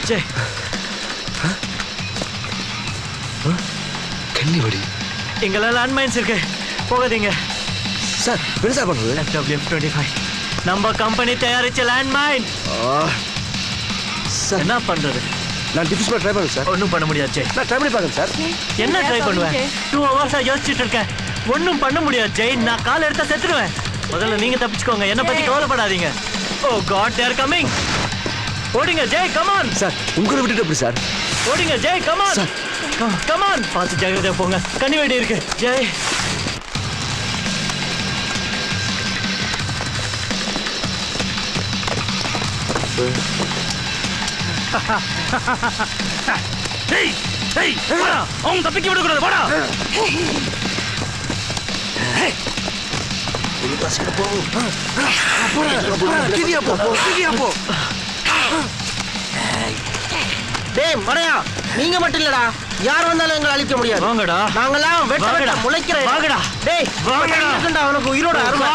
ஜெய் கன்னிவடி இங்கெல்லாம் லேண்ட்மைன்ஸ் இருக்கு, போகாதீங்க. சார் என்ன சார் பண்ணுறது? FWF-25 நம்ம கம்பெனி தயாரிச்ச லேண்ட்மைன். சார் என்ன பண்றது? நான் டிஃபிஸ் பண்ண ட்ரை பண்ணுறேன் சார். ஒன்றும் பண்ண முடியாது ஜெய். நான் ட்ரை பண்ணி பார்க்குறேன் சார். என்ன ட்ரை பண்ணுவேன்? 2 ஹவர்ஸாக யோசிச்சுட்டு இருக்கேன், ஒன்றும் பண்ண முடியாது ஜெய். நான் கால் எடுத்தா செத்துடுவேன். முதல்ல நீங்க தப்பிச்சுக்கோங்க, என்ன பத்தி கவலைப்படாதீங்க. Oh God, they are coming. ஓடிங்க ஜெய், கம் ஆன். சார் உங்களை விட்டுட்டு எப்படி சார்? ஓடிங்க Jai, come on. Sir come on, பார்த்து ஜாகிரதையா போங்க, கன்னிவெடி இருக்கு ஜெய். டேய் டேய் வாடா, அவங்க தப்பிக்க விட கூடாது, வாடா. டேய் மடையா, நீங்க மட்டும் இல்லடா, யார் வந்தாலும் எங்களை அழிக்க முடியாது. வாங்கடா, நாங்கெல்லாம் வெட்ட முளைக்கிற. வாங்கடா டேய் வாங்கடா, அவனுக்கு உயிரோட அருமை.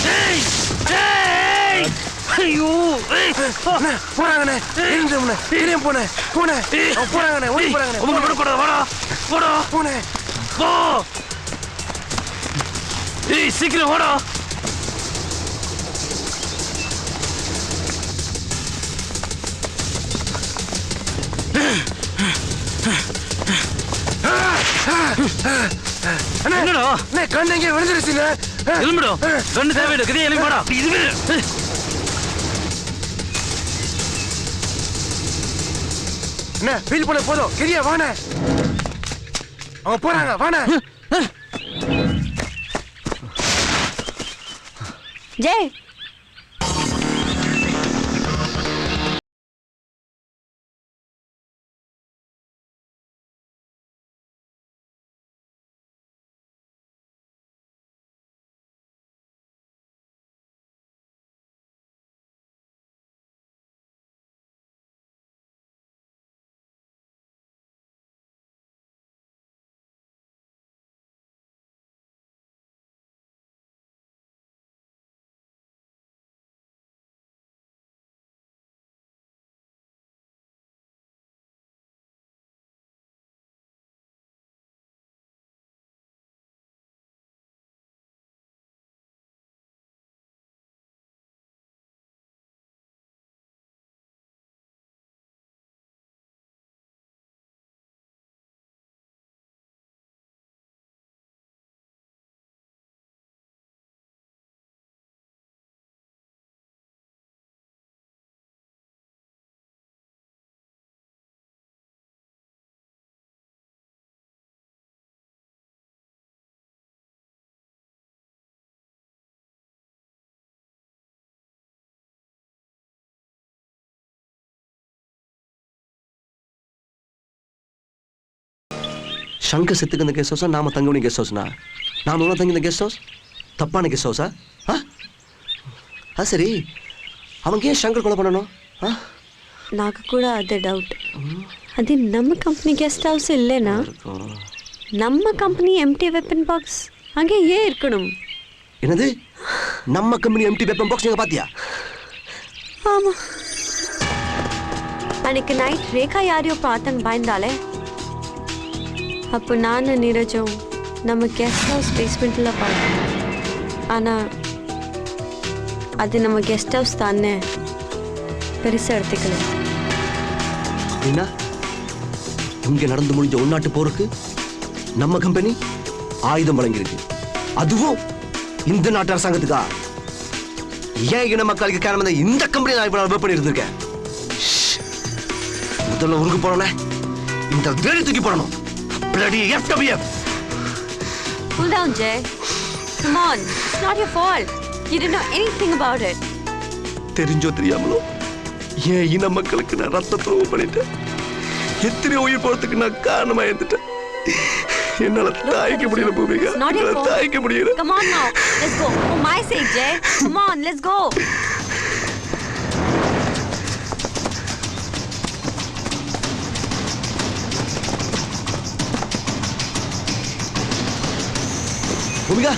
டேய் டேய் ஐயோ போறாங்கண்ணே, தெரியும் போனே போனே போறாங்கண்ணே, ஓடி போறாங்கண்ணே. அவங்க விட கூடாது, வாடா வாடா போனே போ. ஏய் சீக்கிரம் வாடா. என்னடா கண்ணு எங்கே விழுந்துருச்சுங்க? எலும்பிடும், கண்ணு தேவையில்லை, கதையை எலும்பி வாடா. இதுவே என்ன ஃபீல் பண்ண போதும், கெரியா வானே. அவங்க போறாங்க, வானே. ஜெய் சங்கர் செத்துக்கு இந்த கெஸ்ட் ஹவுஸா, நாம தங்கவனி கெஸ்ட் ஹவுஸ்னா? நாம ஒன்றா தங்கி இந்த கெஸ்ட் ஹவுஸ் தப்பான கெஸ்ட் ஹவுஸா? சரி, அவங்க ஏன் சங்கர் கொலை பண்ணணும்? నాకు కూడా అదే డౌట్. అది ನಮ್ಮ కంపెనీ గెస్ట్ హౌస్ இல்லைனா நம்ம కంపెనీ எம்டி வெப்பன் பாக்ஸ் அங்கே ஏன் இருக்கணும்? என்னது நம்ம கம்பெனி எம்டி வெப்பன் பாக்ஸ் நீங்க பாத்தியா? ஆமா, அன்னைக்கு நைட் ரேகா யாரையோ பார்த்தங்க பயந்தாலே. அப்போ நான் நீரஜும் நம்ம கெஸ்ட் ஹவுஸ் பேஸ்மெண்ட்டில் பார்த்தோம். ஆனால் அது நம்ம கெஸ்ட் ஹவுஸ் தானே, பெருசாக எடுத்துக்கல. அப்படின்னா இங்கே நடந்து முடிஞ்ச உள்நாட்டு போருக்கு நம்ம கம்பெனி ஆயுதம் வழங்கியிருக்கு, அதுவும் இந்த நாட்டு அரசாங்கத்துக்கா? ஏன் இன மக்களுக்கு காரணம் இந்த கம்பெனி நான் இப்போ ஒர்க் பண்ணி இருந்திருக்கேன். முதல்ல ஊருக்கு போனோன்னே இந்த வேலை தூக்கி போடணும். Bloody FWF! Cool down, Jay. Come on, it's not your fault. You didn't know anything about it. தெரிஞ்சோ தெரியாமலோ ஏன் இன மக்களுக்கு நான் ரத்த துரோகம் பண்ணிட்டேன். எத்தனை உயிர் போறதுக்கு நான் காரணமா இருந்துட்டேன். என்னால தாய்க்க முடியல பூமிகா, என்னால தாய்க்க முடியல. Come on now, let's go. For my sake, Jay. Come on, let's go. Bhumika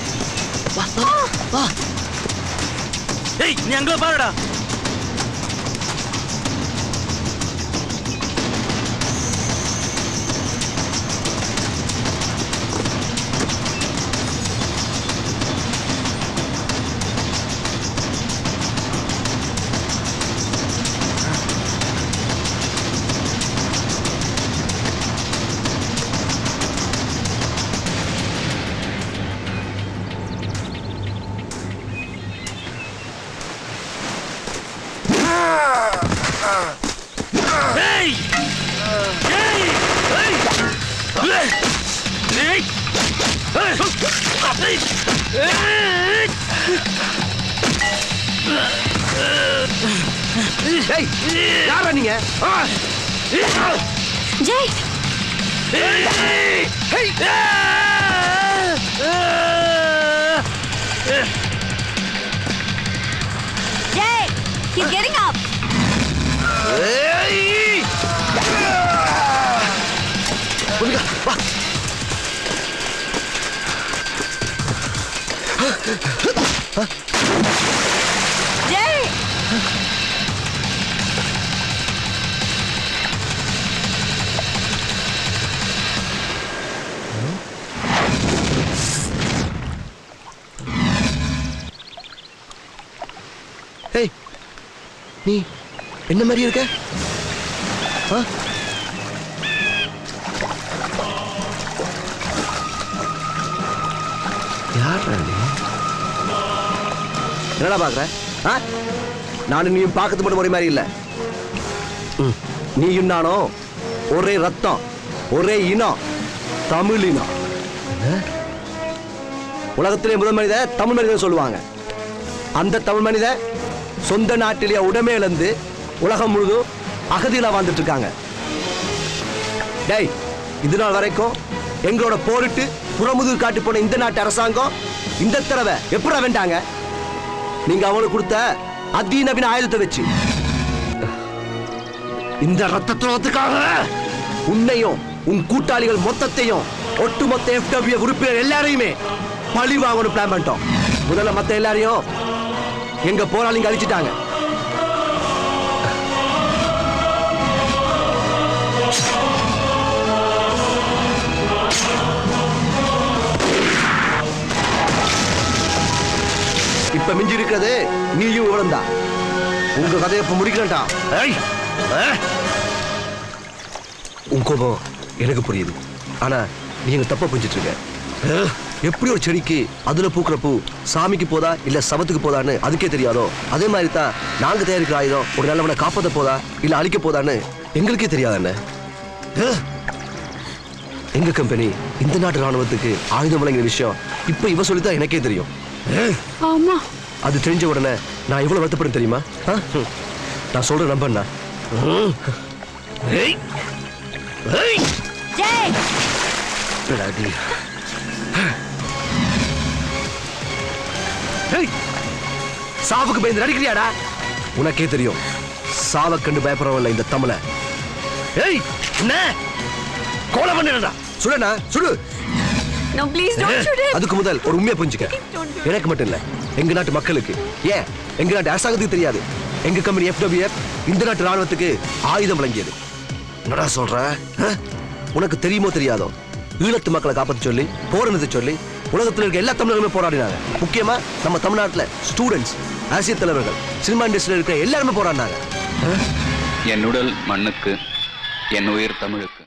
வா வா வா. ஏய் நீ அங்க பாருடா. டேய் யாரா நீங்க Jai Jai he's getting up புனிகா வா ஜெய் ஏய் நீ என்ன மாதிரி இருக்க ஆ? யார்ரா நீ என்னடா பாக்குற ஆ? நானும் நீயும் பார்க்கறது மட்டும் ஒரே மாதிரி இல்ல நீயும் நானும் ஒரே ரத்தம் ஒரே இனம் தமிழ் இனம் உலகத்திலே முதல் மனித தமிழ் மனிதன் சொல்லுவாங்க அந்த தமிழ் மனித சொந்த நாட்டிலேயே உடமை இழந்து உலகம் முழுதும் அகதியில வாழ்ந்துட்டு இருக்காங்க. டேய் இது நாள் வரைக்கும் எங்களோட போரிட்டு புறமுதுகு காட்டி போன இந்த நாட்டு அரசாங்கம் இந்த தடவை எப்படி வேண்டாங்க நீங்க அவனுக்கு கொடுத்த அதிநவீன ஆயுதத்தை வச்சு இந்த ரத்தத்துவத்துக்காக உன்னையும் உன் கூட்டாளிகள் மொத்தத்தையும் ஒட்டுமொத்த FW உறுப்பினர் எல்லாரையுமே பழி வாங்கணும் பிளான் பண்ணிட்டோம். முதல்ல மத்த எல்லாரையும் எங்க போராளிங்க அழிச்சிட்டாங்க. இப்ப மிஞ்சி இருக்கிறது நீயும் இவளும் தான். உங்க கதையை இப்ப முடிக்கிறேன்டா. உன் கோபம் எனக்கு புரியுது, ஆனா நீ எங்க தப்ப புரிஞ்சிட்டு இருக்க. எப்படி ஒரு செடிக்கு அதுல பூக்கிற பூ சாமிக்கு போதா இல்ல சபத்துக்கு போதான்னு அதுக்கே தெரியாதோ, அதே மாதிரி தான் நாங்க தயாரிக்கிற ஆயுதம் ஒரு நல்லவனை காப்பாத்த போதா இல்ல அழிக்க போதான்னு எங்களுக்கே தெரியாதானே. எங்க கம்பெனி இந்த நாட்டு ராணுவத்துக்கு ஆயுதம் வழங்கின விஷயம் இப்ப இவ சொல்லித்தான் எனக்கே தெரியும். ஆமா, அது தெரிஞ்ச உடனே நான் எவ்வளவு வருத்தப்படும் தெரியுமா? நான் சொல்ற நம்பண்ணா. சாவுக்கு பயந்து நடிக்கிறியாடா? உனக்கே தெரியும் சாவ கண்டு பயப்படுறவன் இந்த தமிழ. ஏய் என்ன கோலை பண்ணிடா, சுடனா சுடு. no please don't shoot him. அதுக்கு முதல் ஒரு உண்மையை புரிஞ்சுக்க. எனக்கு மட்டும் இல்ல, எங்க நாட்டு மக்களுக்கு, ஏன் எங்க நாட்டு அரசாங்கத்துக்கு தெரியாது, எங்க கம்பெனி FWF இந்த நாட்டு ராணுவத்துக்கு ஆயுதம் வழங்கியது. என்னடா சொல்ற? உனக்கு தெரியுமோ தெரியாதோ, ஈழத்து மக்களை காப்பாற்ற சொல்லி போராட்டத்தை சொல்லி உலகத்தில் இருக்க எல்லா தமிழர்களுமே போராடினாங்க. முக்கியமா நம்ம தமிழ்நாட்டில் ஸ்டூடெண்ட்ஸ், அரசியல் தலைவர்கள், சினிமா இண்டஸ்ட்ரியில் இருக்கிற எல்லாருமே போராடினாங்க. என் உடல் மண்ணுக்கு, என் உயிர் தமிழுக்கு.